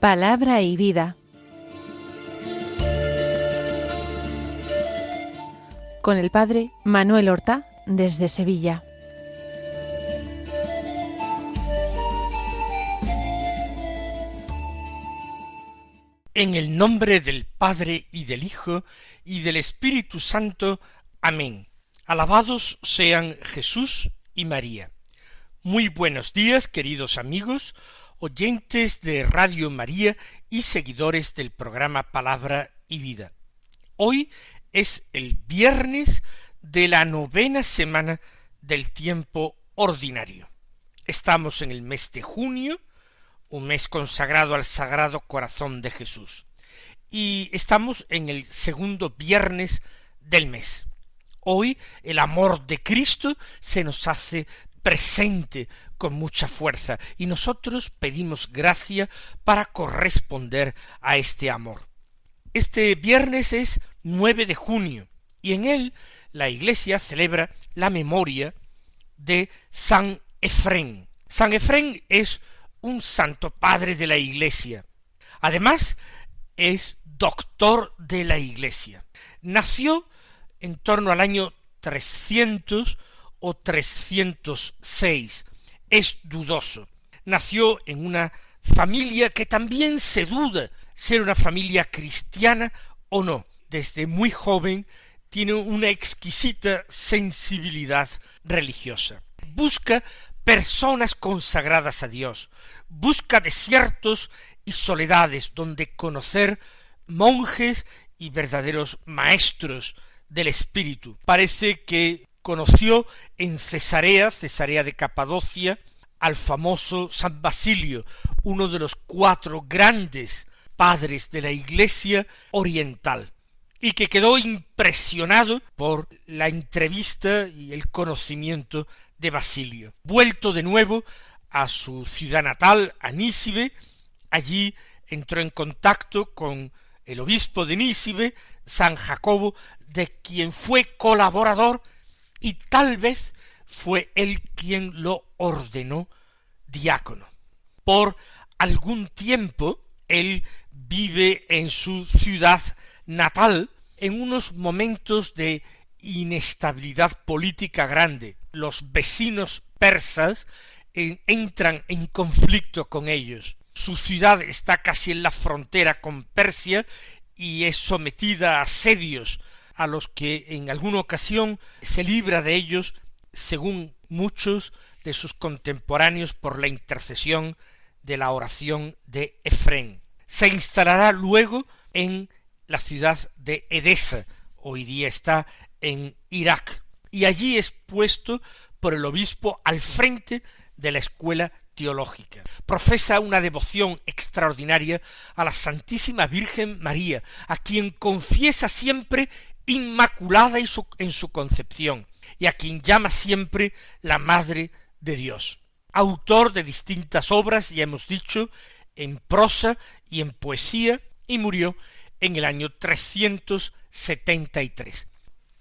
Palabra y vida. Con el padre Manuel Horta, desde Sevilla. En el nombre del Padre y del Hijo y del Espíritu Santo. Amén. Alabados sean Jesús y María. Muy buenos días, queridos amigos, oyentes de Radio María y seguidores del programa Palabra y Vida. Hoy es el viernes de la 9ª semana del tiempo ordinario. Estamos en el mes de junio, un mes consagrado al Sagrado Corazón de Jesús. Y estamos en el segundo viernes del mes. Hoy el amor de Cristo se nos hace presente con mucha fuerza y nosotros pedimos gracia para corresponder a este amor. Este viernes es 9 de junio y en él la Iglesia celebra la memoria de San Efrén. San Efrén es un santo padre de la Iglesia. Además, es doctor de la Iglesia. Nació en torno al año 300 o 306. Es dudoso. Nació en una familia que también se duda ser una familia cristiana o no. Desde muy joven tiene una exquisita sensibilidad religiosa. Busca personas consagradas a Dios, busca desiertos y soledades donde conocer monjes y verdaderos maestros del espíritu. Parece que conoció en Cesarea de Capadocia, al famoso San Basilio, uno de los 4 grandes padres de la Iglesia oriental, y que quedó impresionado por la entrevista y el conocimiento de Basilio. Vuelto de nuevo a su ciudad natal, a Nícibe, allí entró en contacto con el obispo de Nícibe, San Jacobo, de quien fue colaborador y tal vez fue él quien lo ordenó diácono. Por algún tiempo él vive en su ciudad natal en unos momentos de inestabilidad política grande. Los vecinos persas entran en conflicto con ellos. Su ciudad está casi en la frontera con Persia y es sometida a asedios a los que en alguna ocasión se libra de ellos, según muchos de sus contemporáneos, por la intercesión de la oración de Efrén. Se instalará luego en la ciudad de Edesa, hoy día está en Irak, y allí es puesto por el obispo al frente de la escuela teológica. Profesa una devoción extraordinaria a la Santísima Virgen María, a quien confiesa siempre inmaculada en su concepción, y a quien llama siempre la Madre de Dios. Autor de distintas obras, ya hemos dicho, en prosa y en poesía, y murió en el año 373.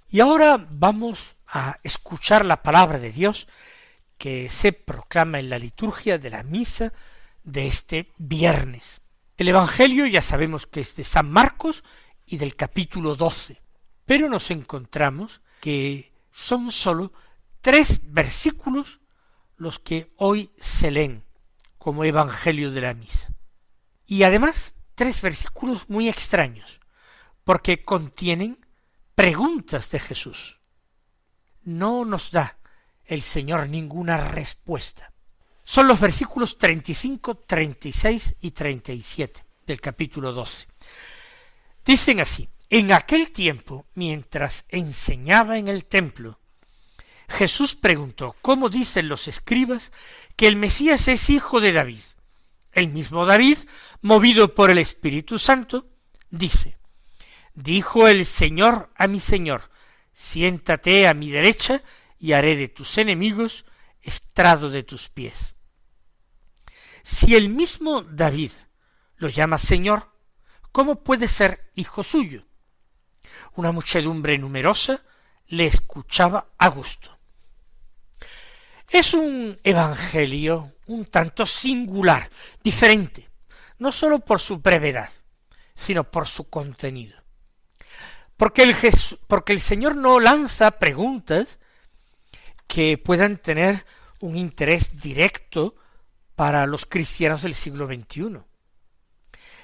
Y ahora vamos a escuchar la palabra de Dios que se proclama en la liturgia de la misa de este viernes. El Evangelio ya sabemos que es de San Marcos y del capítulo 12, pero nos encontramos que son sólo 3 versículos los que hoy se leen como Evangelio de la misa. Y además 3 versículos muy extraños, porque contienen preguntas de Jesús. No nos da el Señor ninguna respuesta. Son los versículos 35, 36 y 37 del capítulo 12. Dicen así: en aquel tiempo, mientras enseñaba en el templo, Jesús preguntó: ¿cómo dicen los escribas que el Mesías es hijo de David? El mismo David, movido por el Espíritu Santo, dice: dijo el Señor a mi Señor, siéntate a mi derecha y haré de tus enemigos estrado de tus pies. Si el mismo David lo llama Señor, ¿cómo puede ser hijo suyo? Una muchedumbre numerosa le escuchaba a gusto. Es un evangelio un tanto singular, diferente. no sólo por su brevedad, sino por su contenido. Porque el Señor no lanza preguntas que puedan tener un interés directo para los cristianos del siglo XXI.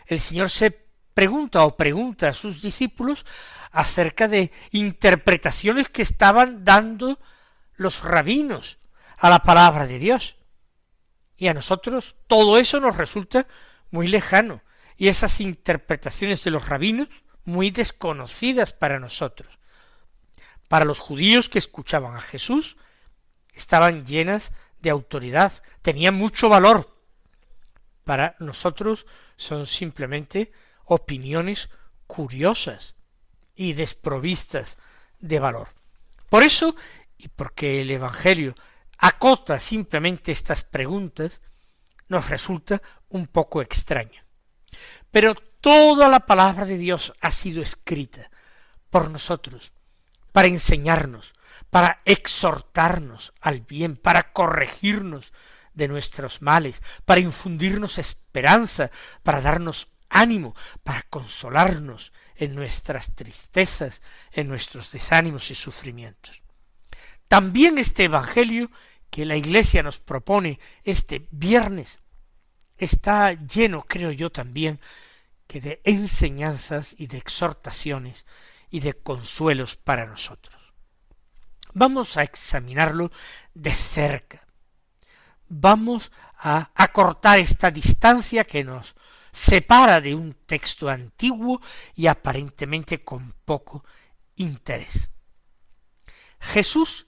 El Señor se pregunta a sus discípulos acerca de interpretaciones que estaban dando los rabinos a la palabra de Dios. Y a nosotros todo eso nos resulta muy lejano, y esas interpretaciones de los rabinos muy desconocidas para nosotros. Para los judíos que escuchaban a Jesús, estaban llenas de autoridad, tenían mucho valor. Para nosotros son simplemente opiniones curiosas y desprovistas de valor. Por eso, y porque el Evangelio acota simplemente estas preguntas, nos resulta un poco extraño. Pero toda la palabra de Dios ha sido escrita por nosotros, para enseñarnos, para exhortarnos al bien, para corregirnos de nuestros males, para infundirnos esperanza, para darnos ánimo, para consolarnos en nuestras tristezas, en nuestros desánimos y sufrimientos. También este Evangelio que la Iglesia nos propone este viernes está lleno, creo yo también, que de enseñanzas y de exhortaciones y de consuelos para nosotros. Vamos a examinarlo de cerca. Vamos a acortar esta distancia que nos separa de un texto antiguo y aparentemente con poco interés. Jesús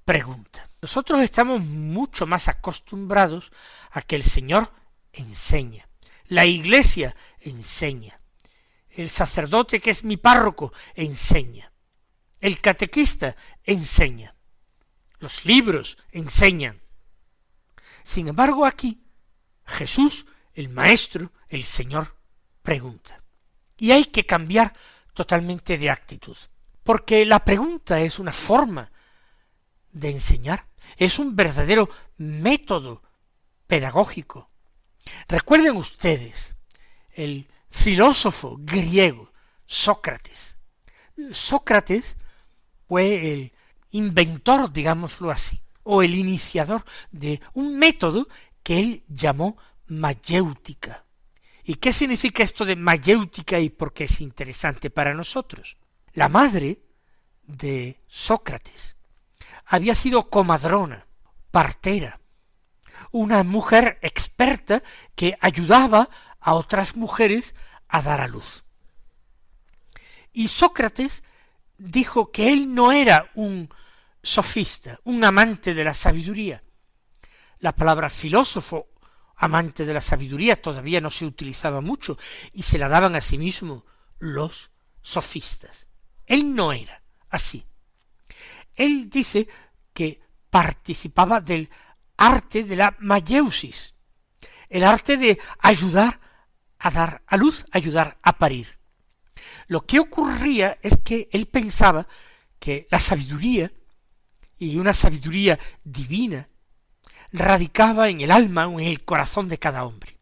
pregunta. Nosotros estamos mucho más acostumbrados a que el Señor enseña. La Iglesia enseña. El sacerdote que es mi párroco enseña. El catequista enseña. Los libros enseñan. Sin embargo, aquí Jesús, el Maestro, el Señor, pregunta. Y hay que cambiar totalmente de actitud, porque la pregunta es una forma de enseñar, es un verdadero método pedagógico. Recuerden ustedes el filósofo griego Sócrates. Sócrates fue el inventor, digámoslo así, o el iniciador de un método que él llamó mayéutica. ¿Y qué significa esto de mayéutica y por qué es interesante para nosotros? La madre de Sócrates había sido comadrona, partera, una mujer experta que ayudaba a otras mujeres a dar a luz. Y Sócrates dijo que él no era un sofista, un amante de la sabiduría. La palabra filósofo, amante de la sabiduría, todavía no se utilizaba mucho y se la daban a sí mismo los sofistas. Él no era así. Él dice que participaba del arte de la mayeusis, el arte de ayudar a dar a luz, ayudar a parir. Lo que ocurría es que él pensaba que la sabiduría, y una sabiduría divina, radicaba en el alma o en el corazón de cada hombre.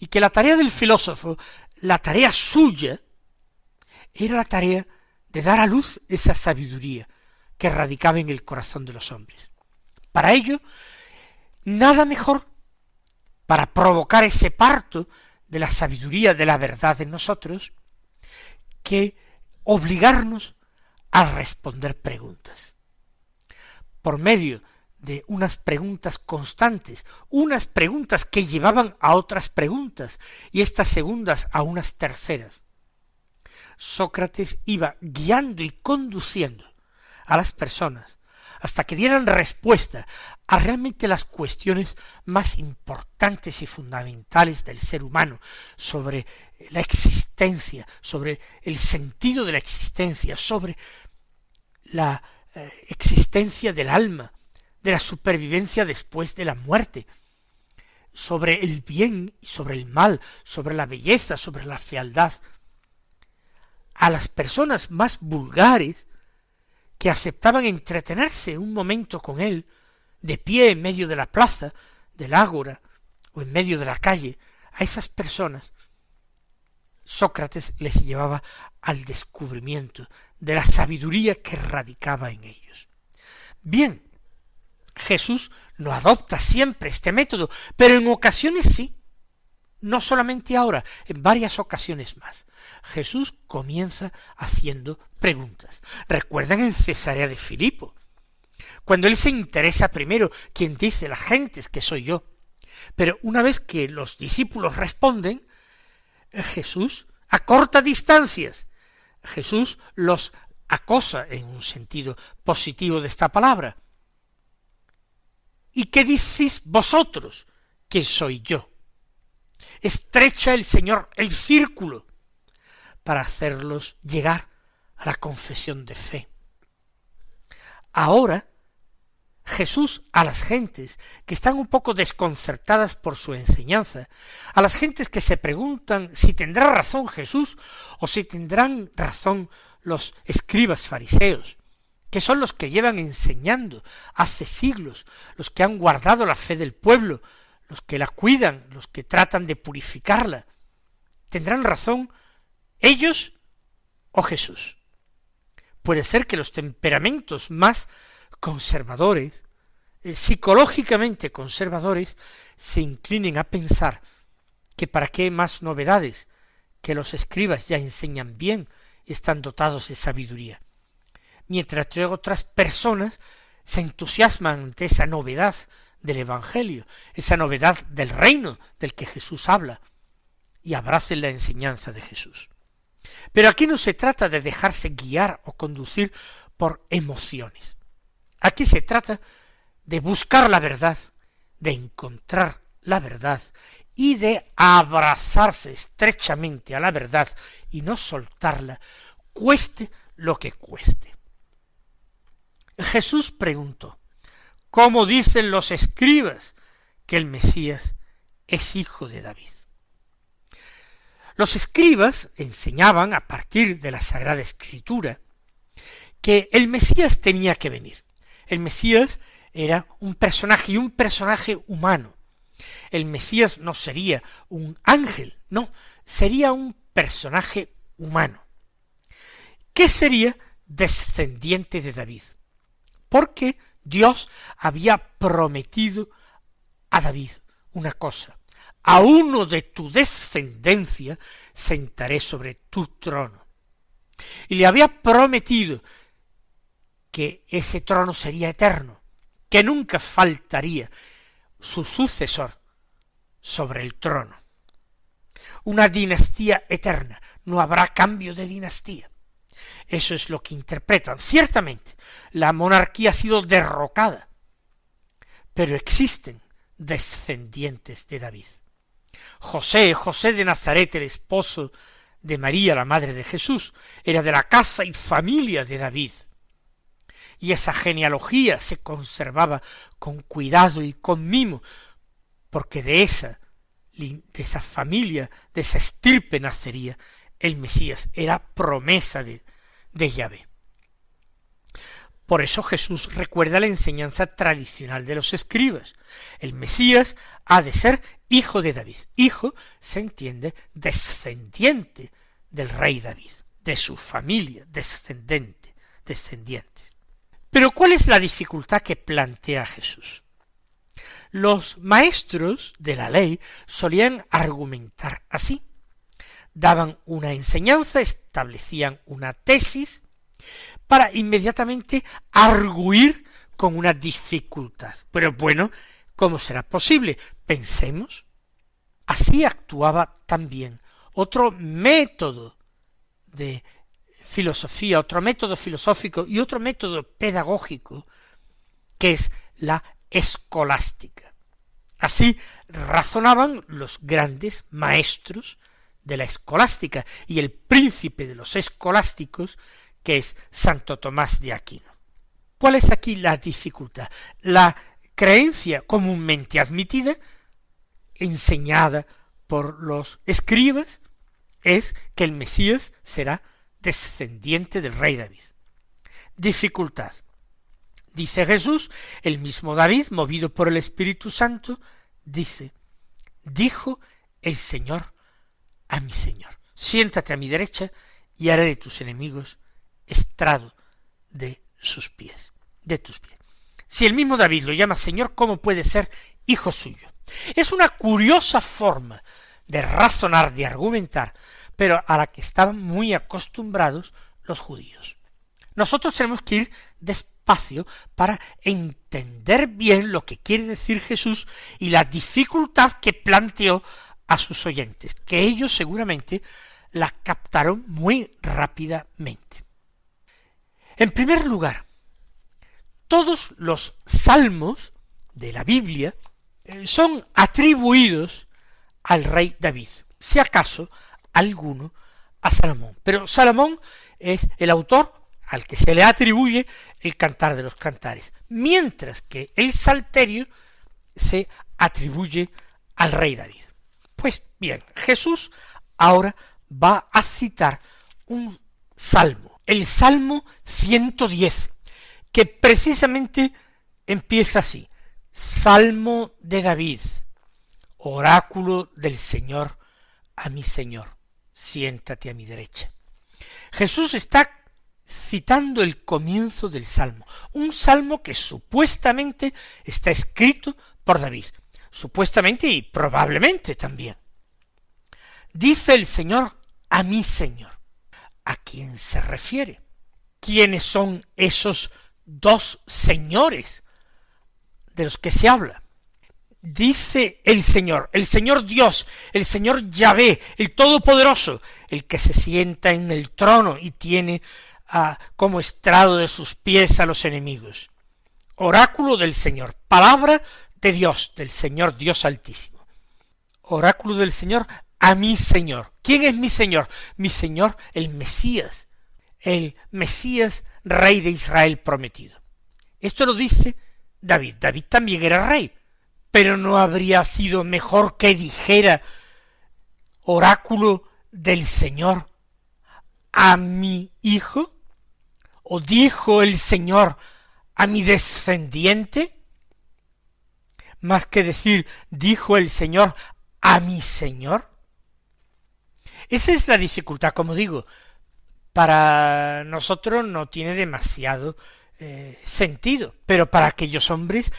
Y que la tarea del filósofo, la tarea suya, era la tarea de dar a luz esa sabiduría que radicaba en el corazón de los hombres. Para ello, nada mejor para provocar ese parto de la sabiduría, de la verdad en nosotros, que obligarnos a responder preguntas. Por medio de unas preguntas constantes, unas preguntas que llevaban a otras preguntas, y estas segundas a unas terceras. Sócrates iba guiando y conduciendo a las personas hasta que dieran respuesta a realmente las cuestiones más importantes y fundamentales del ser humano, sobre la existencia, sobre el sentido de la existencia, sobre la existencia del alma, de la supervivencia después de la muerte, sobre el bien y sobre el mal, sobre la belleza, sobre la fealdad. A las personas más vulgares que aceptaban entretenerse un momento con él, de pie en medio de la plaza, del ágora, o en medio de la calle, A esas personas Sócrates les llevaba al descubrimiento de la sabiduría que radicaba en ellos. Bien, Jesús no adopta siempre este método, pero en ocasiones sí. No solamente ahora, en varias ocasiones más. Jesús comienza haciendo preguntas. ¿Recuerdan en Cesarea de Filipo? Cuando él se interesa primero, quien dice la gente es que soy yo. Pero una vez que los discípulos responden, Jesús acorta distancias. Jesús los acosa en un sentido positivo de esta palabra. ¿Y qué decís vosotros que soy yo? Estrecha el Señor el círculo para hacerlos llegar a la confesión de fe. Ahora, Jesús a las gentes que están un poco desconcertadas por su enseñanza, a las gentes que se preguntan si tendrá razón Jesús o si tendrán razón los escribas fariseos, que son los que llevan enseñando hace siglos, los que han guardado la fe del pueblo, los que la cuidan, los que tratan de purificarla. ¿Tendrán razón ellos o Jesús? Puede ser que los temperamentos más conservadores, psicológicamente conservadores, se inclinen a pensar que para qué más novedades, que los escribas ya enseñan bien y están dotados de sabiduría. Mientras que otras personas se entusiasman ante esa novedad del Evangelio, esa novedad del reino del que Jesús habla, y abracen la enseñanza de Jesús. Pero aquí no se trata de dejarse guiar o conducir por emociones. Aquí se trata de buscar la verdad, de encontrar la verdad y de abrazarse estrechamente a la verdad y no soltarla, cueste lo que cueste. Jesús preguntó: ¿cómo dicen los escribas que el Mesías es hijo de David? Los escribas enseñaban a partir de la Sagrada Escritura que el Mesías tenía que venir. El Mesías era un personaje y un personaje humano. El Mesías no sería un ángel, no, sería un personaje humano. ¿Qué sería? Descendiente de David. Porque Dios había prometido a David una cosa: a uno de tu descendencia sentaré sobre tu trono. Y le había prometido que ese trono sería eterno, que nunca faltaría su sucesor sobre el trono. Una dinastía eterna, no habrá cambio de dinastía. Eso es lo que interpretan. Ciertamente, la monarquía ha sido derrocada, pero existen descendientes de David. José de Nazaret, el esposo de María, la madre de Jesús, era de la casa y familia de David. Y esa genealogía se conservaba con cuidado y con mimo, porque de esa familia, de esa estirpe nacería el Mesías. Era promesa de Yahvé. Por eso Jesús recuerda la enseñanza tradicional de los escribas. El Mesías ha de ser hijo de David. Hijo se entiende descendiente del rey David, de su familia, descendiente. Pero ¿cuál es la dificultad que plantea Jesús? Los maestros de la ley solían argumentar así. Daban una enseñanza, establecían una tesis, para inmediatamente arguir con una dificultad. Pero bueno, ¿cómo será posible? Pensemos. Así actuaba también otro método de filosofía, otro método filosófico y otro método pedagógico, que es la escolástica. Así razonaban los grandes maestros de la escolástica y el príncipe de los escolásticos, que es Santo Tomás de Aquino. ¿Cuál es aquí la dificultad? La creencia comúnmente admitida, enseñada por los escribas, es que el Mesías será descendiente del rey David. Dificultad. Dice Jesús, el mismo David, movido por el Espíritu Santo, dijo el Señor a mi Señor. Siéntate a mi derecha y haré de tus enemigos estrado de sus pies, de tus pies. Si el mismo David lo llama Señor, ¿cómo puede ser hijo suyo? Es una curiosa forma de razonar, de argumentar, pero a la que estaban muy acostumbrados los judíos. Nosotros tenemos que ir despacio para entender bien lo que quiere decir Jesús y la dificultad que planteó a sus oyentes, que ellos seguramente la captaron muy rápidamente. En primer lugar, todos los salmos de la Biblia son atribuidos al rey David, si acaso alguno a Salomón. Pero Salomón es el autor al que se le atribuye el Cantar de los Cantares, mientras que el Salterio se atribuye al rey David. Pues bien, Jesús ahora va a citar un salmo, el Salmo 110, que precisamente empieza así: Salmo de David, oráculo del Señor a mi Señor, siéntate a mi derecha. Jesús está citando el comienzo del Salmo, un salmo que supuestamente está escrito por David, supuestamente y probablemente también. Dice el Señor a mi Señor. ¿A quién se refiere? ¿Quiénes son esos dos señores de los que se habla? Dice el Señor Dios, el Señor Yahvé, el Todopoderoso, el que se sienta en el trono y tiene como estrado de sus pies a los enemigos. Oráculo del Señor, palabra de Dios, del Señor Dios Altísimo. Oráculo del Señor a mi Señor. ¿Quién es mi Señor? Mi Señor, el Mesías, Rey de Israel prometido. Esto lo dice David. David también era rey, pero ¿no habría sido mejor que dijera oráculo del Señor a mi hijo? ¿O dijo el Señor a mi descendiente? Más que decir dijo el Señor a mi Señor. Esa es la dificultad, como digo, para nosotros no tiene demasiado sentido, pero para aquellos hombres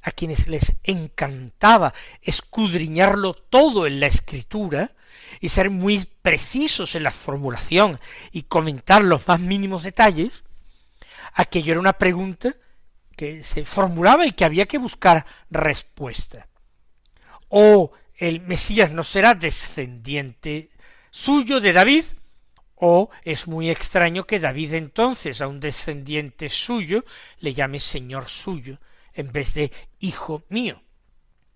a quienes les encantaba escudriñarlo todo en la Escritura y ser muy precisos en la formulación y comentar los más mínimos detalles, aquello era una pregunta que se formulaba y que había que buscar respuesta. O el Mesías no será descendiente suyo de David, o es muy extraño que David entonces a un descendiente suyo le llame Señor suyo en vez de hijo mío.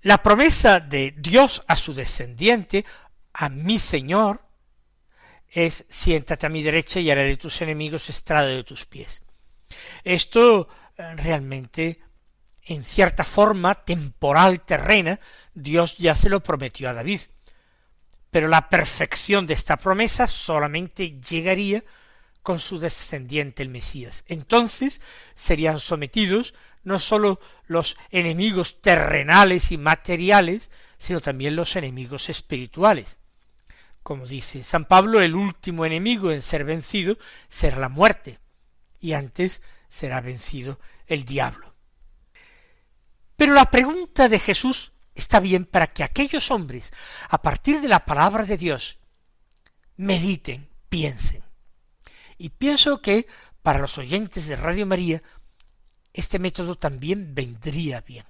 La promesa de Dios a su descendiente, a mi Señor, es siéntate a mi derecha y haré de tus enemigos estrado de tus pies. Esto realmente, en cierta forma temporal, terrena, Dios ya se lo prometió a David. Pero la perfección de esta promesa solamente llegaría con su descendiente el Mesías. Entonces serían sometidos no sólo los enemigos terrenales y materiales, sino también los enemigos espirituales. Como dice San Pablo, el último enemigo en ser vencido será la muerte, y antes será vencido el diablo. Pero la pregunta de Jesús está bien para que aquellos hombres, a partir de la palabra de Dios, mediten, piensen. Y pienso que para los oyentes de Radio María, este método también vendría bien.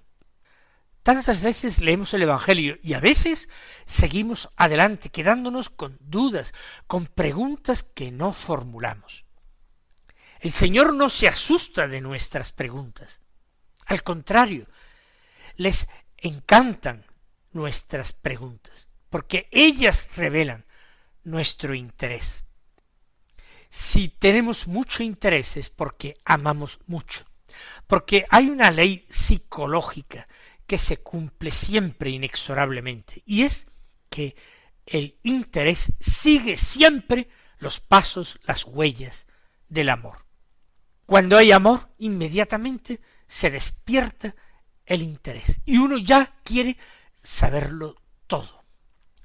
Tantas veces leemos el Evangelio y a veces seguimos adelante quedándonos con dudas, con preguntas que no formulamos. El Señor no se asusta de nuestras preguntas. Al contrario, les encantan nuestras preguntas, porque ellas revelan nuestro interés. Si tenemos mucho interés es porque amamos mucho, porque hay una ley psicológica que se cumple siempre inexorablemente, y es que el interés sigue siempre los pasos, las huellas del amor. Cuando hay amor, inmediatamente se despierta el interés, y uno ya quiere saberlo todo.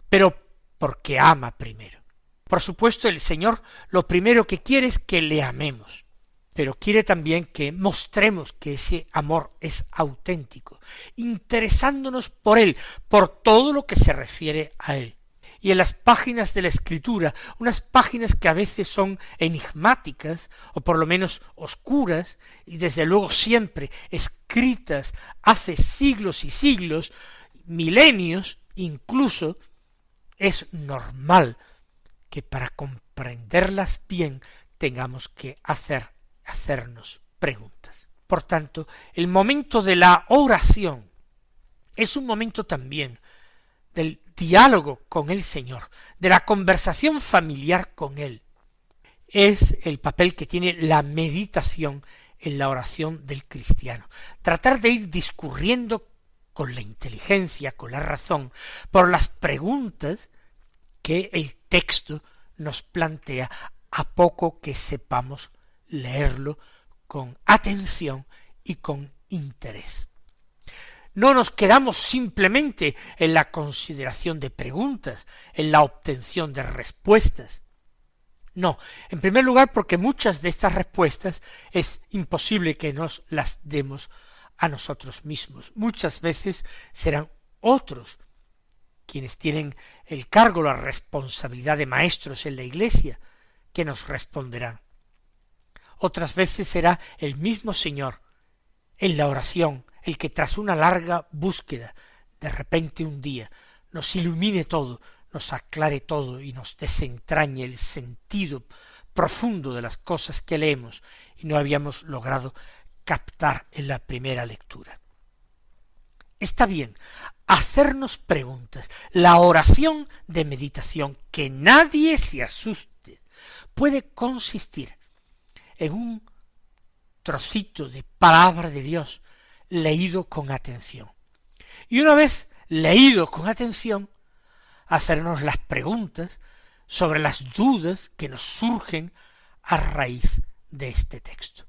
pero porque ama primero. Por supuesto, el Señor lo primero que quiere es que le amemos, pero quiere también que mostremos que ese amor es auténtico, interesándonos por Él, por todo lo que se refiere a Él. Y en las páginas de la Escritura, unas páginas que a veces son enigmáticas, o por lo menos oscuras, y desde luego siempre escritas hace siglos y siglos, milenios incluso, es normal que para comprenderlas bien tengamos que hacernos preguntas. Por tanto, el momento de la oración es un momento también del diálogo con el Señor, de la conversación familiar con Él. Es el papel que tiene la meditación en la oración del cristiano. Tratar de ir discurriendo con la inteligencia, con la razón, por las preguntas que el texto nos plantea, a poco que sepamos leerlo con atención y con interés. No nos quedamos simplemente en la consideración de preguntas, en la obtención de respuestas. No, en primer lugar porque muchas de estas respuestas es imposible que nos las demos a nosotros mismos. Muchas veces serán otros quienes tienen el cargo, la responsabilidad de maestros en la Iglesia, que nos responderán. Otras veces será el mismo Señor, en la oración, el que tras una larga búsqueda, de repente un día, nos ilumine todo, nos aclare todo y nos desentrañe el sentido profundo de las cosas que leemos y no habíamos logrado captar en la primera lectura. Está bien hacernos preguntas. La oración de meditación, que nadie se asuste, puede consistir en un trocito de palabra de Dios leído con atención. Y una vez leído con atención, hacernos las preguntas sobre las dudas que nos surgen a raíz de este texto.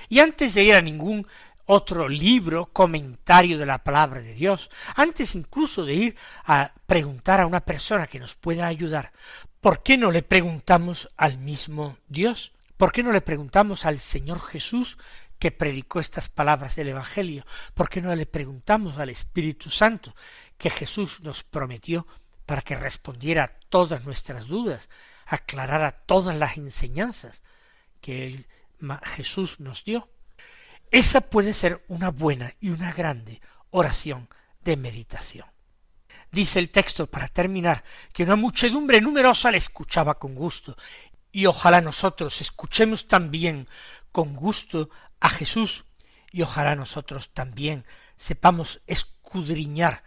Y antes de ir a ningún otro libro, comentario de la palabra de Dios, antes incluso de ir a preguntar a una persona que nos pueda ayudar, ¿por qué no le preguntamos al mismo Dios? ¿Por qué no le preguntamos al Señor Jesús que predicó estas palabras del Evangelio? ¿Por qué no le preguntamos al Espíritu Santo que Jesús nos prometió para que respondiera a todas nuestras dudas, aclarara todas las enseñanzas que Jesús nos dio? Esa puede ser una buena y una grande oración de meditación. Dice el texto, para terminar, que una muchedumbre numerosa le escuchaba con gusto, y ojalá nosotros escuchemos también con gusto a Jesús, y ojalá nosotros también sepamos escudriñar,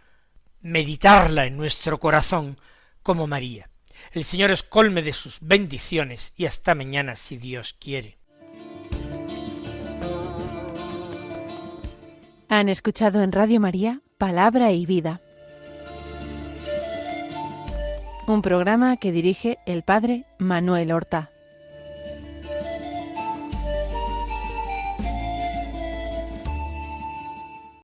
meditarla en nuestro corazón como María. El Señor os colme de sus bendiciones, y hasta mañana si Dios quiere. Han escuchado en Radio María Palabra y Vida, un programa que dirige el Padre Manuel Horta.